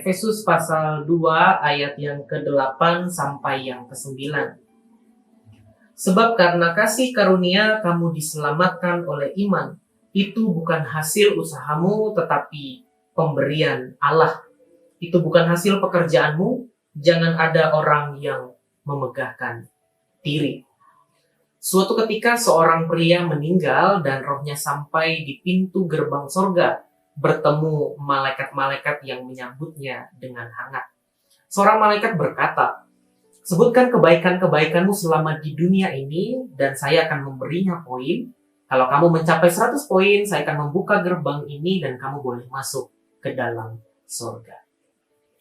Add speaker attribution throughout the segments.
Speaker 1: Efesus pasal 2 ayat yang ke-8 sampai yang ke-9. Sebab karena kasih karunia kamu diselamatkan oleh iman. Itu bukan hasil usahamu tetapi pemberian Allah. Itu bukan hasil pekerjaanmu. Jangan ada orang yang memegahkan diri. Suatu ketika seorang pria meninggal dan rohnya sampai di pintu gerbang sorga, bertemu malaikat-malaikat yang menyambutnya dengan hangat. Seorang malaikat berkata, "Sebutkan kebaikan-kebaikanmu selama di dunia ini, dan saya akan memberinya poin. Kalau kamu mencapai 100 poin, saya akan membuka gerbang ini dan kamu boleh masuk ke dalam sorga."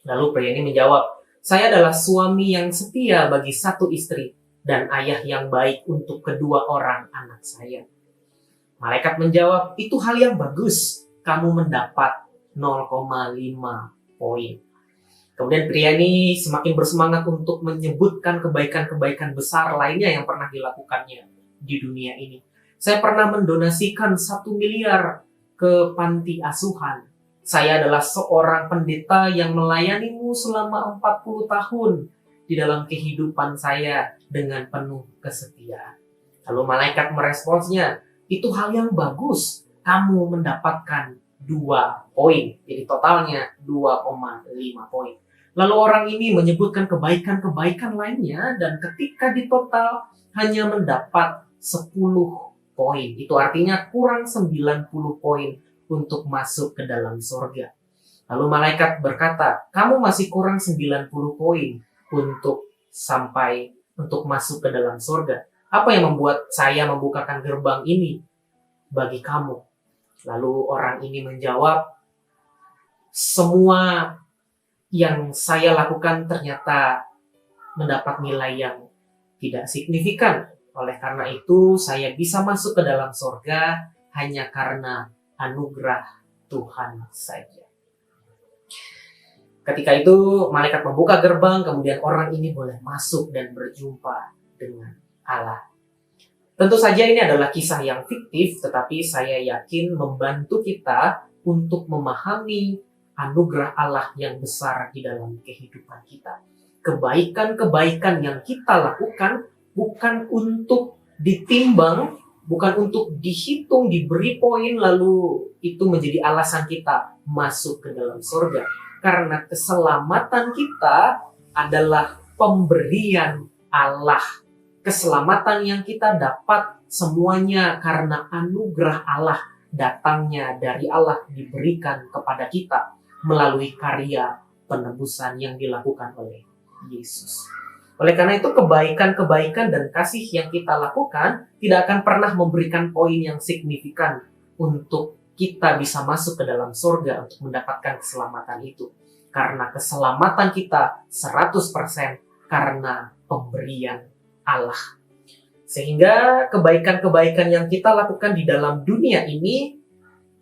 Speaker 1: Lalu pria ini menjawab, "Saya adalah suami yang setia bagi satu istri dan ayah yang baik untuk kedua orang anak saya." Malaikat menjawab, "Itu hal yang bagus. Kamu mendapat 0,5 poin." Kemudian pria ini semakin bersemangat untuk menyebutkan kebaikan-kebaikan besar lainnya yang pernah dilakukannya di dunia ini. "Saya pernah mendonasikan 1 miliar ke panti asuhan. Saya adalah seorang pendeta yang melayanimu selama 40 tahun di dalam kehidupan saya dengan penuh kesetiaan." Lalu malaikat meresponsnya, "Itu hal yang bagus. Kamu mendapatkan 2 poin." Jadi totalnya 2,5 poin. Lalu orang ini menyebutkan kebaikan-kebaikan lainnya dan ketika ditotal hanya mendapat 10 poin. Itu artinya kurang 90 poin untuk masuk ke dalam surga. Lalu malaikat berkata, "Kamu masih kurang 90 poin untuk masuk ke dalam surga. Apa yang membuat saya membukakan gerbang ini bagi kamu?" Lalu orang ini menjawab, "Semua yang saya lakukan ternyata mendapat nilai yang tidak signifikan. Oleh karena itu, saya bisa masuk ke dalam surga hanya karena anugerah Tuhan saja." Ketika itu, malaikat membuka gerbang, kemudian orang ini boleh masuk dan berjumpa dengan Allah. Tentu saja ini adalah kisah yang fiktif, tetapi saya yakin membantu kita untuk memahami anugerah Allah yang besar di dalam kehidupan kita. Kebaikan-kebaikan yang kita lakukan bukan untuk ditimbang, bukan untuk dihitung, diberi poin, lalu itu menjadi alasan kita masuk ke dalam surga. Karena keselamatan kita adalah pemberian Allah. Keselamatan yang kita dapat semuanya karena anugerah Allah, datangnya dari Allah, diberikan kepada kita melalui karya penebusan yang dilakukan oleh Yesus. Oleh karena itu, kebaikan-kebaikan dan kasih yang kita lakukan tidak akan pernah memberikan poin yang signifikan untuk kita bisa masuk ke dalam surga untuk mendapatkan keselamatan itu. Karena keselamatan kita 100% karena pemberian Allah. Sehingga kebaikan-kebaikan yang kita lakukan di dalam dunia ini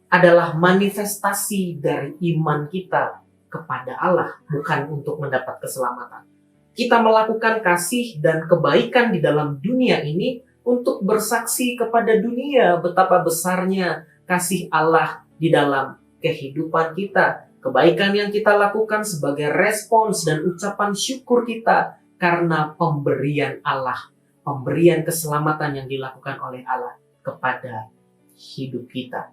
Speaker 1: adalah manifestasi dari iman kita kepada Allah, bukan untuk mendapat keselamatan. Kita melakukan kasih dan kebaikan di dalam dunia ini untuk bersaksi kepada dunia betapa besarnya kasih Allah di dalam kehidupan kita. Kebaikan yang kita lakukan sebagai respons dan ucapan syukur kita karena pemberian Allah, pemberian keselamatan yang dilakukan oleh Allah kepada hidup kita.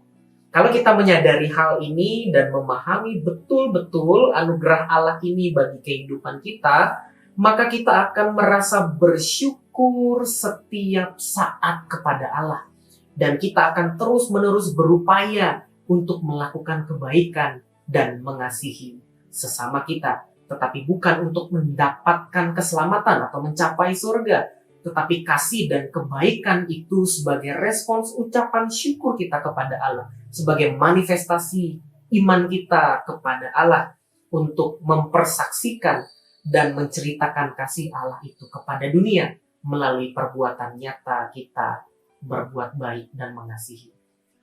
Speaker 1: Kalau kita menyadari hal ini dan memahami betul-betul anugerah Allah ini bagi kehidupan kita, maka kita akan merasa bersyukur setiap saat kepada Allah. Dan kita akan terus-menerus berupaya untuk melakukan kebaikan dan mengasihi sesama kita. Tetapi bukan untuk mendapatkan keselamatan atau mencapai surga, tetapi kasih dan kebaikan itu sebagai respons ucapan syukur kita kepada Allah, sebagai manifestasi iman kita kepada Allah untuk mempersaksikan dan menceritakan kasih Allah itu kepada dunia melalui perbuatan nyata kita berbuat baik dan mengasihi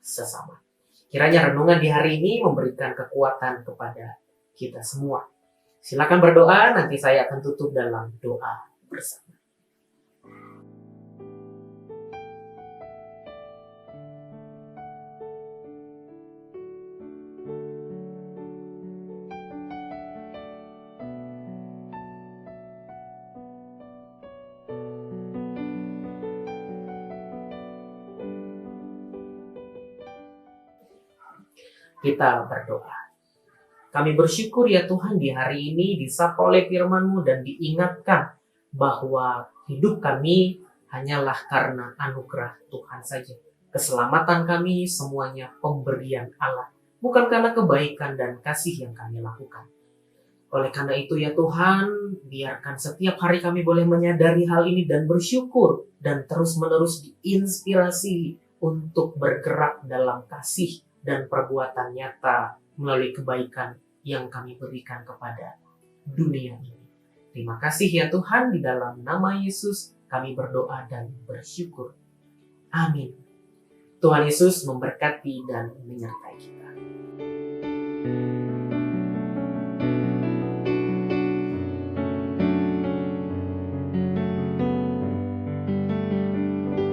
Speaker 1: sesama. Kiranya renungan di hari ini memberikan kekuatan kepada kita semua. Silakan berdoa, nanti saya akan tutup dalam doa bersama. Kita berdoa. Kami bersyukur ya Tuhan di hari ini disapa oleh firman-Mu dan diingatkan bahwa hidup kami hanyalah karena anugerah Tuhan saja. Keselamatan kami semuanya pemberian Allah, bukan karena kebaikan dan kasih yang kami lakukan. Oleh karena itu ya Tuhan, biarkan setiap hari kami boleh menyadari hal ini dan bersyukur dan terus-menerus diinspirasi untuk bergerak dalam kasih dan perbuatan nyata melalui kebaikan yang kami berikan kepada dunia ini. Terima kasih ya Tuhan, di dalam nama Yesus kami berdoa dan bersyukur. Amin. Tuhan Yesus memberkati dan menyertai kita.